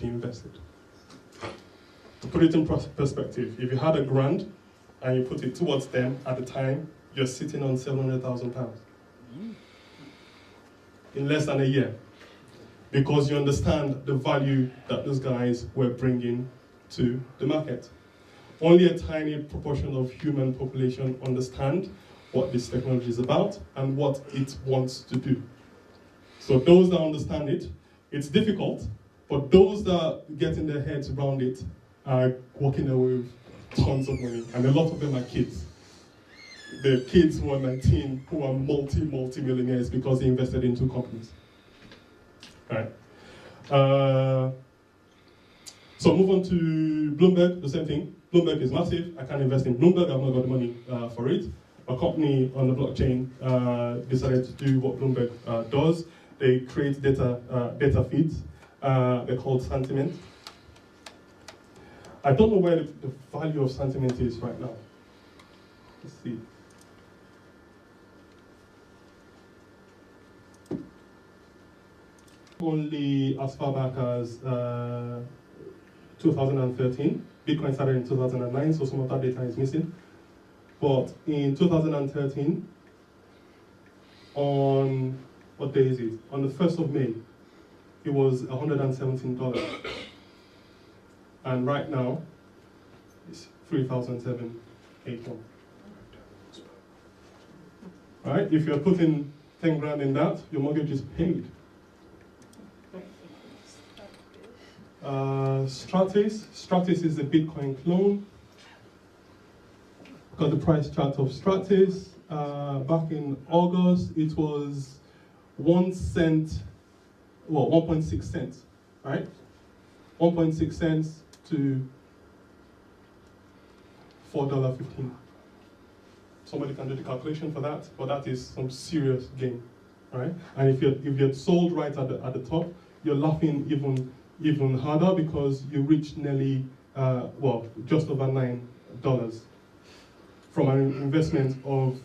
you invested. To put it in perspective, if you had £1,000 and you put it towards them at the time, you're sitting on £700,000 in less than a year, because you understand the value that those guys were bringing to the market. Only a tiny proportion of human population understand what this technology is about and what it wants to do. So those that understand it, it's difficult, but those that get in their heads around it are walking away with tons of money, and a lot of them are kids. The kids who are 19, who are multi-millionaires because they invested in 2 companies. Right. So move on to Bloomberg, the same thing. Bloomberg is massive. I can't invest in Bloomberg. I've not got the money for it. A company on the blockchain decided to do what Bloomberg does. They create data feeds. They're called sentiment. I don't know where the value of sentiment is right now. Let's see. Only as far back as 2013. Bitcoin started in 2009, so some of that data is missing. But in 2013, on, what day is it? On the 1st of May, it was $117. And right now, it's $3,781. Right? If you're putting 10 grand in that, your mortgage is paid. Stratis is a Bitcoin clone. Got the price chart of Stratis. Back in August, it was 1 cent, well, 1.6 cents, right? 1.6 cents to $4.15. Somebody can do the calculation for that, but that is some serious gain, right? And if you're sold right at the top, you're laughing even harder, because you reach nearly, well, just over $9 from an investment of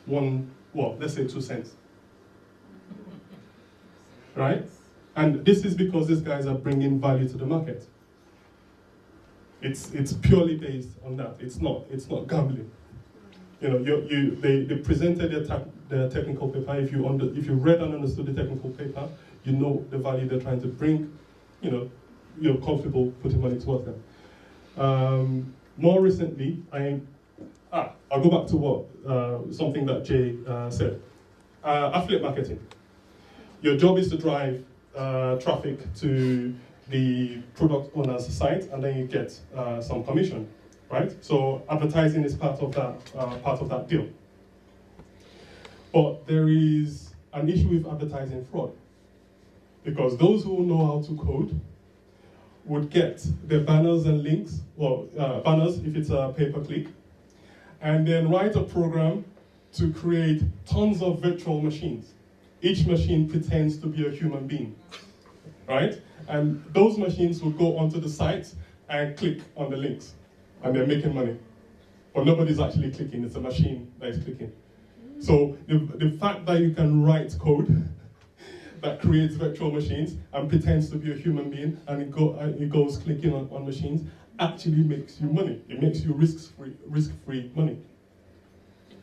let's say 2 cents, right? And this is because these guys are bringing value to the market. It's purely based on that. It's not gambling. You know, they presented their technical paper. If you read and understood the technical paper, you know the value they're trying to bring. You know, you're comfortable putting money towards them. More recently, I'll go back to what something that Jay said. Affiliate marketing. Your job is to drive traffic to the product owner's site, and then you get some commission, right? So advertising is part of that deal. But there is an issue with advertising fraud, because those who know how to code would get the banners and links, well, banners if it's a pay-per-click, and then write a program to create tons of virtual machines. Each machine pretends to be a human being, right? And those machines will go onto the site and click on the links, and they're making money. But nobody's actually clicking, it's a machine that is clicking. So the fact that you can write code that creates virtual machines and pretends to be a human being, and it goes clicking on machines, actually makes you money. It makes you risk-free money.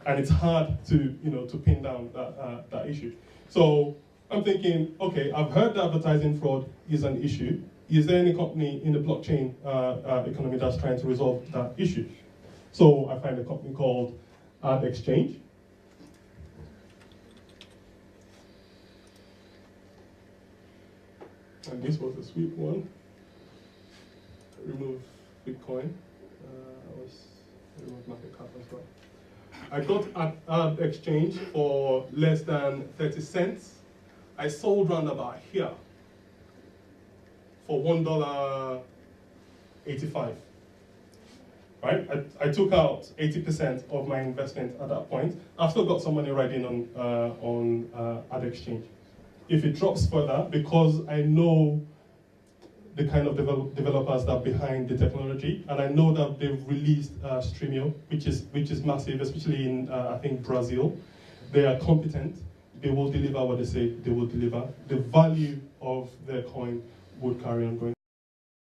And it's hard to pin down that issue. So I'm thinking, okay, I've heard that advertising fraud is an issue. Is there any company in the blockchain economy that's trying to resolve that issue? So I find a company called Ad Exchange. And this was a sweet one. Remove Bitcoin. Remove market cap as well. I got Ad Exchange for less than 30 cents. I sold round about here for $1.85. Right? I took out 80% of my investment at that point. I've still got some money riding on Ad Exchange. If it drops further, because I know the kind of developers that are behind the technology, and I know that they've released Streamio, which is massive, especially in I think Brazil. They are competent. They will deliver what they say they will deliver. The value of their coin would carry on going.